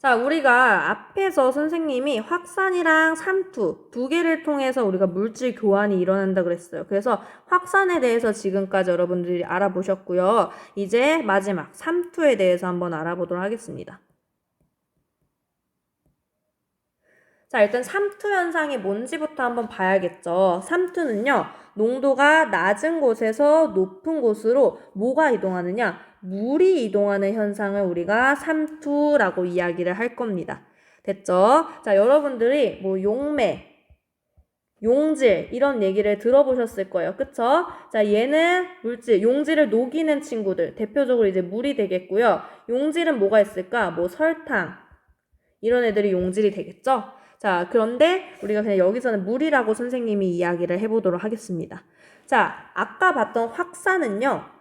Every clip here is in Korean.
자, 우리가 앞에서 선생님이 확산이랑 삼투 두 개를 통해서 우리가 물질 교환이 일어난다 그랬어요. 그래서 확산에 대해서 지금까지 여러분들이 알아보셨고요. 이제 마지막 삼투에 대해서 한번 알아보도록 하겠습니다. 자, 일단 삼투 현상이 뭔지부터 한번 봐야겠죠. 삼투는요, 농도가 낮은 곳에서 높은 곳으로 뭐가 이동하느냐? 물이 이동하는 현상을 우리가 삼투라고 이야기를 할 겁니다. 됐죠? 자, 여러분들이 뭐 용매, 용질 이런 얘기를 들어보셨을 거예요. 그쵸? 자, 얘는 물질, 용질을 녹이는 친구들. 대표적으로 이제 물이 되겠고요. 용질은 뭐가 있을까? 뭐 설탕, 이런 애들이 용질이 되겠죠? 자, 그런데 우리가 그냥 여기서는 물이라고 선생님이 이야기를 해보도록 하겠습니다. 자, 아까 봤던 확산은요,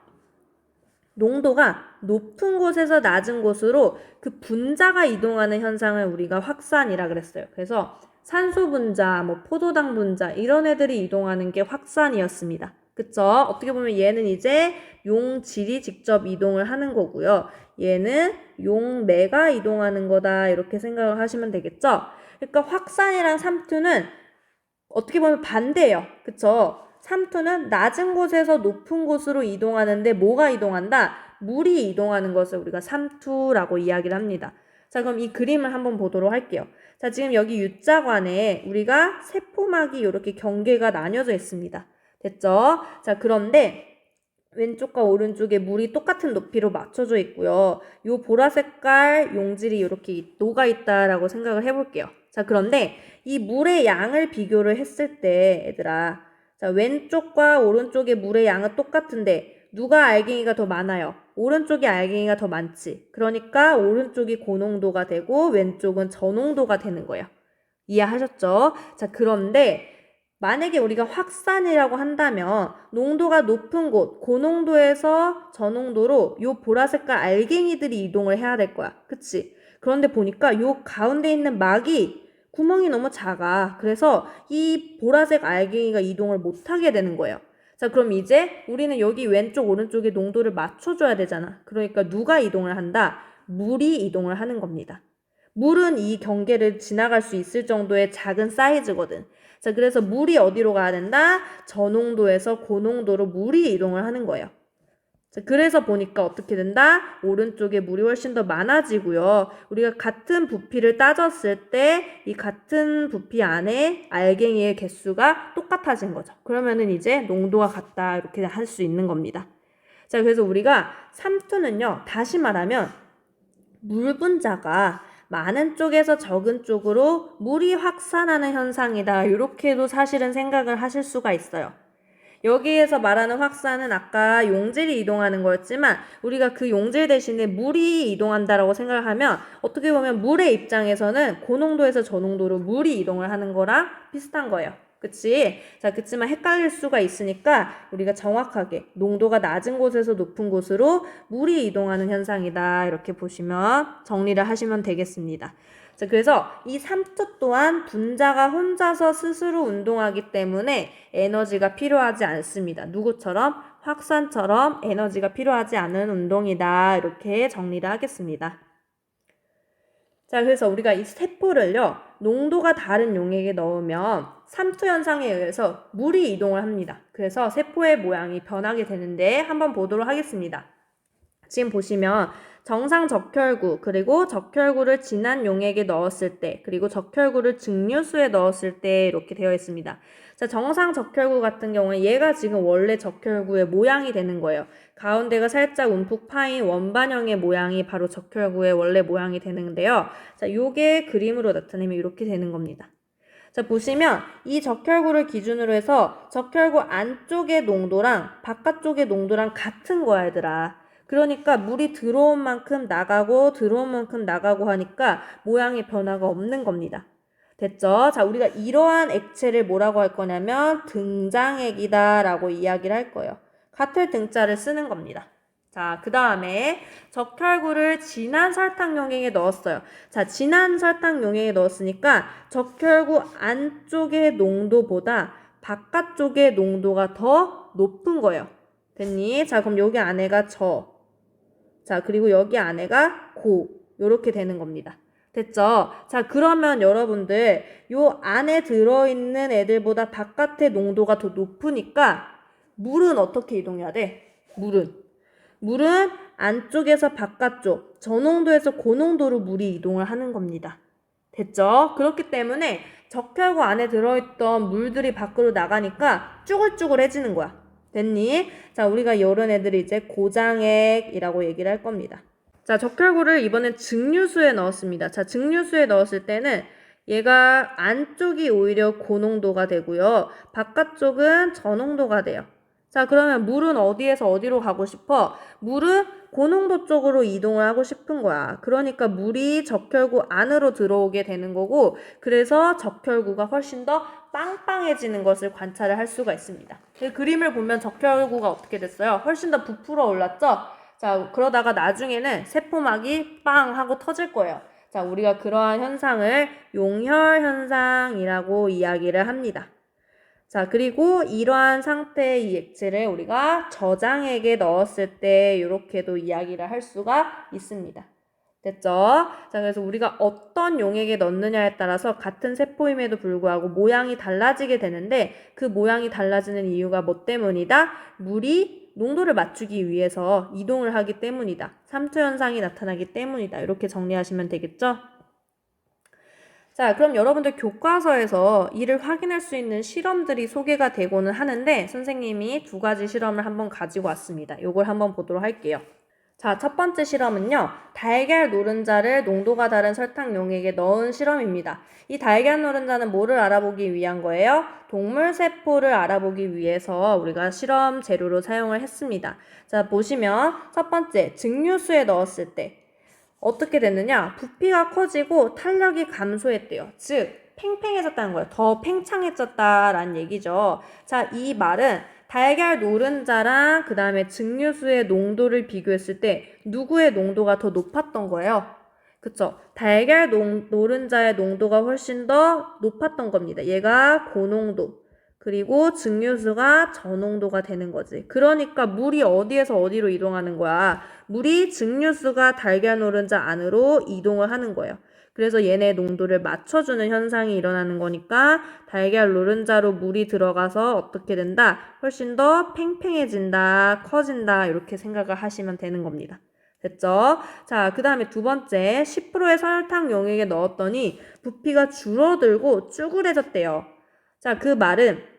농도가 높은 곳에서 낮은 곳으로 그 분자가 이동하는 현상을 우리가 확산이라 그랬어요. 그래서 산소 분자, 뭐 포도당 분자 이런 애들이 이동하는 게 확산이었습니다. 그쵸? 어떻게 보면 얘는 이제 용질이 직접 이동을 하는 거고요. 얘는 용매가 이동하는 거다 이렇게 생각을 하시면 되겠죠? 그러니까 확산이랑 삼투는 어떻게 보면 반대예요. 그쵸? 삼투는 낮은 곳에서 높은 곳으로 이동하는데 뭐가 이동한다? 물이 이동하는 것을 우리가 삼투라고 이야기를 합니다. 자, 그럼 이 그림을 한번 보도록 할게요. 자, 지금 여기 U자관에 우리가 세포막이 이렇게 경계가 나뉘어져 있습니다. 됐죠? 자, 그런데 왼쪽과 오른쪽에 물이 똑같은 높이로 맞춰져 있고요. 요 보라색깔 용질이 이렇게 녹아있다라고 생각을 해볼게요. 자, 그런데 이 물의 양을 비교를 했을 때 얘들아, 자, 왼쪽과 오른쪽의 물의 양은 똑같은데 누가 알갱이가 더 많아요? 오른쪽이 알갱이가 더 많지. 그러니까 오른쪽이 고농도가 되고 왼쪽은 저농도가 되는 거예요. 이해하셨죠? 자, 그런데 만약에 우리가 확산이라고 한다면 농도가 높은 곳, 고농도에서 저농도로 요 보라색깔 알갱이들이 이동을 해야 될 거야. 그치? 그런데 보니까 요 가운데 있는 막이 구멍이 너무 작아. 그래서 이 보라색 알갱이가 이동을 못하게 되는 거예요. 자, 그럼 이제 우리는 여기 왼쪽, 오른쪽의 농도를 맞춰줘야 되잖아. 그러니까 누가 이동을 한다? 물이 이동을 하는 겁니다. 물은 이 경계를 지나갈 수 있을 정도의 작은 사이즈거든. 자, 그래서 물이 어디로 가야 된다? 저농도에서 고농도로 물이 이동을 하는 거예요. 자, 그래서 보니까 어떻게 된다? 오른쪽에 물이 훨씬 더 많아지고요. 우리가 같은 부피를 따졌을 때 이 같은 부피 안에 알갱이의 개수가 똑같아진 거죠. 그러면은 이제 농도가 같다 이렇게 할 수 있는 겁니다. 자, 그래서 우리가 삼투는요, 다시 말하면 물 분자가 많은 쪽에서 적은 쪽으로 물이 확산하는 현상이다. 이렇게도 사실은 생각을 하실 수가 있어요. 여기에서 말하는 확산은 아까 용질이 이동하는 거였지만 우리가 그 용질 대신에 물이 이동한다라고 생각을 하면 어떻게 보면 물의 입장에서는 고농도에서 저농도로 물이 이동을 하는 거랑 비슷한 거예요. 그치? 자, 그치만 헷갈릴 수가 있으니까 우리가 정확하게 농도가 낮은 곳에서 높은 곳으로 물이 이동하는 현상이다. 이렇게 보시면 정리를 하시면 되겠습니다. 자, 그래서 이 삼투 또한 분자가 혼자서 스스로 운동하기 때문에 에너지가 필요하지 않습니다. 누구처럼? 확산처럼 에너지가 필요하지 않은 운동이다. 이렇게 정리를 하겠습니다. 자, 그래서 우리가 이 세포를요, 농도가 다른 용액에 넣으면 삼투 현상에 의해서 물이 이동을 합니다. 그래서 세포의 모양이 변하게 되는데 한번 보도록 하겠습니다. 지금 보시면 정상 적혈구, 그리고 적혈구를 진한 용액에 넣었을 때, 그리고 적혈구를 증류수에 넣었을 때 이렇게 되어 있습니다. 자, 정상 적혈구 같은 경우에 얘가 지금 원래 적혈구의 모양이 되는 거예요. 가운데가 살짝 움푹 파인 원반형의 모양이 바로 적혈구의 원래 모양이 되는데요. 자, 요게 그림으로 나타내면 이렇게 되는 겁니다. 자, 보시면 이 적혈구를 기준으로 해서 적혈구 안쪽의 농도랑 바깥쪽의 농도랑 같은 거야, 얘들아. 그러니까 물이 들어온 만큼 나가고 들어온 만큼 나가고 하니까 모양의 변화가 없는 겁니다. 됐죠? 자, 우리가 이러한 액체를 뭐라고 할 거냐면 등장액이다 라고 이야기를 할 거예요. 같을 등자를 쓰는 겁니다. 자, 그 다음에 적혈구를 진한 설탕 용액에 넣었어요. 자, 진한 설탕 용액에 넣었으니까 적혈구 안쪽의 농도보다 바깥쪽의 농도가 더 높은 거예요. 됐니? 자, 그럼 여기 안에가 저. 자, 그리고 여기 안에가 고. 요렇게 되는 겁니다. 됐죠? 자, 그러면 여러분들 요 안에 들어있는 애들보다 바깥의 농도가 더 높으니까 물은 어떻게 이동해야 돼? 물은 안쪽에서 바깥쪽, 저농도에서 고농도로 물이 이동을 하는 겁니다. 됐죠? 그렇기 때문에 적혈구 안에 들어있던 물들이 밖으로 나가니까 쭈글쭈글해지는 거야. 됐니? 자, 우리가 이런 애들이 이제 고장액이라고 얘기를 할 겁니다. 자, 적혈구를 이번엔 증류수에 넣었습니다. 자, 증류수에 넣었을 때는 얘가 안쪽이 오히려 고농도가 되고요. 바깥쪽은 저농도가 돼요. 자, 그러면 물은 어디에서 어디로 가고 싶어? 물은 고농도 쪽으로 이동을 하고 싶은 거야. 그러니까 물이 적혈구 안으로 들어오게 되는 거고, 그래서 적혈구가 훨씬 더 빵빵해지는 것을 관찰을 할 수가 있습니다. 그 그림을 보면 적혈구가 어떻게 됐어요? 훨씬 더 부풀어 올랐죠? 자, 그러다가 나중에는 세포막이 빵 하고 터질 거예요. 자, 우리가 그러한 현상을 용혈 현상이라고 이야기를 합니다. 자, 그리고 이러한 상태의 이 액체를 우리가 저장액에 넣었을 때 이렇게도 이야기를 할 수가 있습니다. 됐죠? 자, 그래서 우리가 어떤 용액에 넣느냐에 따라서 같은 세포임에도 불구하고 모양이 달라지게 되는데 그 모양이 달라지는 이유가 뭐 때문이다? 물이 농도를 맞추기 위해서 이동을 하기 때문이다. 삼투 현상이 나타나기 때문이다. 이렇게 정리하시면 되겠죠? 자, 그럼 여러분들 교과서에서 이를 확인할 수 있는 실험들이 소개가 되고는 하는데 선생님이 2가지 실험을 한번 가지고 왔습니다. 요걸 한번 보도록 할게요. 자, 첫 번째 실험은요. 달걀 노른자를 농도가 다른 설탕 용액에 넣은 실험입니다. 이 달걀 노른자는 뭐를 알아보기 위한 거예요? 동물 세포를 알아보기 위해서 우리가 실험 재료로 사용을 했습니다. 자, 보시면 첫 번째 증류수에 넣었을 때 어떻게 됐느냐? 부피가 커지고 탄력이 감소했대요. 즉, 팽팽해졌다는 거예요. 더 팽창해졌다라는 얘기죠. 자, 이 말은 달걀 노른자랑 그 다음에 증류수의 농도를 비교했을 때 누구의 농도가 더 높았던 거예요? 그쵸? 달걀 노른자의 농도가 훨씬 더 높았던 겁니다. 얘가 고농도. 그리고 증류수가 저농도가 되는 거지. 그러니까 물이 어디에서 어디로 이동하는 거야? 물이 증류수가 달걀 노른자 안으로 이동을 하는 거예요. 그래서 얘네 농도를 맞춰주는 현상이 일어나는 거니까 달걀 노른자로 물이 들어가서 어떻게 된다? 훨씬 더 팽팽해진다, 커진다 이렇게 생각을 하시면 되는 겁니다. 됐죠? 자, 그 다음에 두 번째 10%의 설탕 용액에 넣었더니 부피가 줄어들고 쭈글해졌대요. 자, 그 말은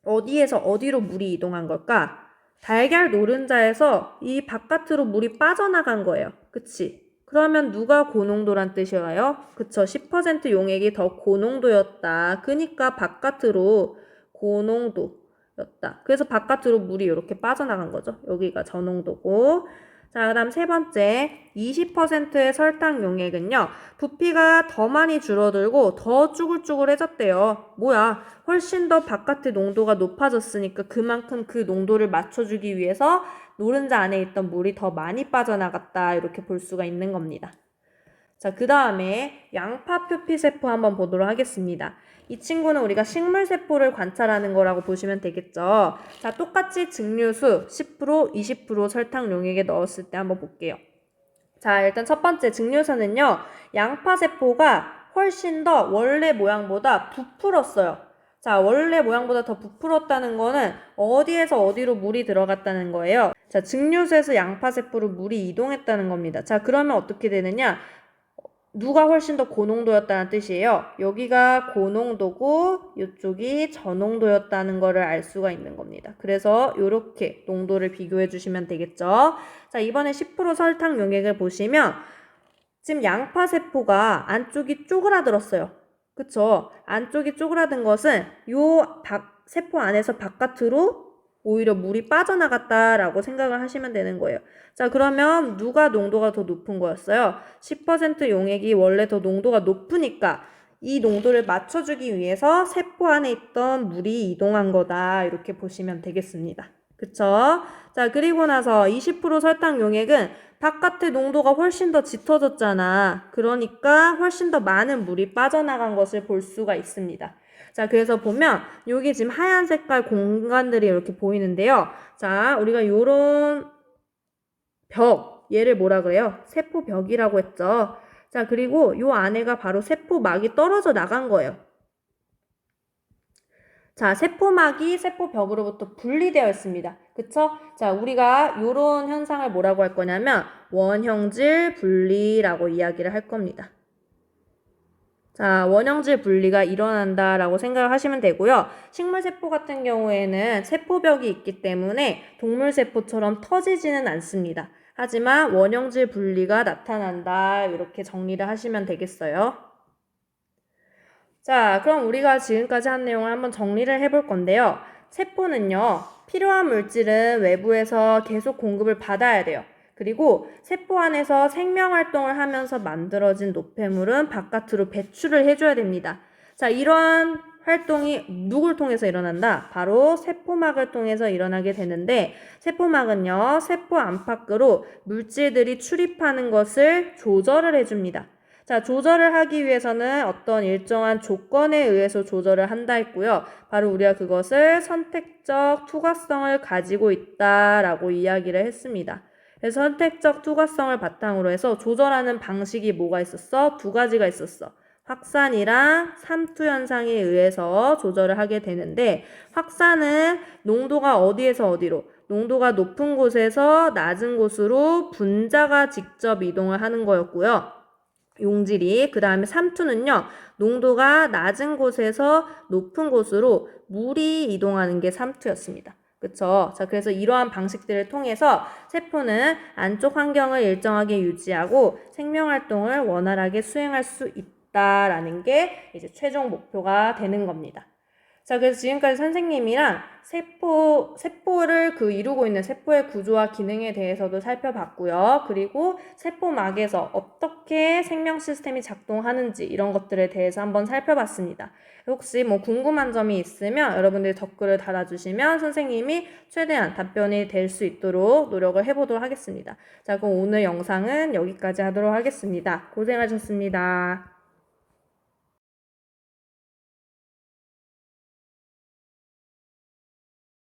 어디에서 어디로 물이 이동한 걸까? 달걀 노른자에서 이 바깥으로 물이 빠져나간 거예요. 그치? 그러면 누가 고농도란 뜻이에요? 그쵸? 10% 용액이 더 고농도였다. 그니까 바깥으로 고농도였다. 그래서 바깥으로 물이 이렇게 빠져나간 거죠. 여기가 저농도고. 자, 그 다음 세 번째 20%의 설탕 용액은요. 부피가 더 많이 줄어들고 더 쭈글쭈글해졌대요. 뭐야? 훨씬 더 바깥의 농도가 높아졌으니까 그만큼 그 농도를 맞춰주기 위해서 노른자 안에 있던 물이 더 많이 빠져나갔다. 이렇게 볼 수가 있는 겁니다. 자, 그 다음에 양파 표피세포 한번 보도록 하겠습니다. 이 친구는 우리가 식물세포를 관찰하는 거라고 보시면 되겠죠. 자, 똑같이 증류수 10%, 20% 설탕 용액에 넣었을 때 한번 볼게요. 자, 일단 첫 번째 증류수는요. 양파세포가 훨씬 더 원래 모양보다 부풀었어요. 자, 원래 모양보다 더 부풀었다는 거는 어디에서 어디로 물이 들어갔다는 거예요. 자, 증류수에서 양파세포로 물이 이동했다는 겁니다. 자, 그러면 어떻게 되느냐? 누가 훨씬 더 고농도였다는 뜻이에요. 여기가 고농도고 이쪽이 저농도였다는 거를 알 수가 있는 겁니다. 그래서 이렇게 농도를 비교해 주시면 되겠죠. 자, 이번에 10% 설탕 용액을 보시면 지금 양파세포가 안쪽이 쪼그라들었어요. 그쵸? 안쪽이 쪼그라든 것은 세포 안에서 바깥으로 오히려 물이 빠져나갔다라고 생각을 하시면 되는 거예요. 자, 그러면 누가 농도가 더 높은 거였어요? 10% 용액이 원래 더 농도가 높으니까 이 농도를 맞춰주기 위해서 세포 안에 있던 물이 이동한 거다. 이렇게 보시면 되겠습니다. 그쵸? 자, 그리고 나서 20% 설탕 용액은 바깥의 농도가 훨씬 더 짙어졌잖아. 그러니까 훨씬 더 많은 물이 빠져나간 것을 볼 수가 있습니다. 자, 그래서 보면 여기 지금 하얀 색깔 공간들이 이렇게 보이는데요. 자, 우리가 요런 벽, 얘를 뭐라 그래요? 세포벽이라고 했죠. 자, 그리고 요 안에가 바로 세포막이 떨어져 나간 거예요. 자, 세포막이 세포벽으로부터 분리되어 있습니다. 그쵸? 자, 우리가 요런 현상을 뭐라고 할 거냐면 원형질 분리라고 이야기를 할 겁니다. 자, 원형질 분리가 일어난다라고 생각을 하시면 되고요. 식물세포 같은 경우에는 세포벽이 있기 때문에 동물세포처럼 터지지는 않습니다. 하지만 원형질 분리가 나타난다. 이렇게 정리를 하시면 되겠어요. 자, 그럼 우리가 지금까지 한 내용을 한번 정리를 해볼 건데요. 세포는요, 필요한 물질은 외부에서 계속 공급을 받아야 돼요. 그리고 세포 안에서 생명활동을 하면서 만들어진 노폐물은 바깥으로 배출을 해줘야 됩니다. 자, 이러한 활동이 누굴 통해서 일어난다? 바로 세포막을 통해서 일어나게 되는데, 세포막은요, 세포 안팎으로 물질들이 출입하는 것을 조절을 해줍니다. 자, 조절을 하기 위해서는 어떤 일정한 조건에 의해서 조절을 한다 했고요. 바로 우리가 그것을 선택적 투과성을 가지고 있다라고 이야기를 했습니다. 그래서 선택적 투과성을 바탕으로 해서 조절하는 방식이 뭐가 있었어? 두 가지가 있었어. 확산이랑 삼투 현상에 의해서 조절을 하게 되는데, 확산은 농도가 어디에서 어디로? 농도가 높은 곳에서 낮은 곳으로 분자가 직접 이동을 하는 거였고요. 용질이. 그 다음에 삼투는요, 농도가 낮은 곳에서 높은 곳으로 물이 이동하는 게 삼투였습니다. 그쵸? 자, 그래서 이러한 방식들을 통해서 세포는 안쪽 환경을 일정하게 유지하고 생명활동을 원활하게 수행할 수 있다라는 게 이제 최종 목표가 되는 겁니다. 자, 그래서 지금까지 선생님이랑 세포를 이루고 있는 세포의 구조와 기능에 대해서도 살펴봤고요. 그리고 세포막에서 어떻게 생명 시스템이 작동하는지 이런 것들에 대해서 한번 살펴봤습니다. 혹시 뭐 궁금한 점이 있으면 여러분들이 댓글을 달아주시면 선생님이 최대한 답변이 될 수 있도록 노력을 해보도록 하겠습니다. 자, 그럼 오늘 영상은 여기까지 하도록 하겠습니다. 고생하셨습니다.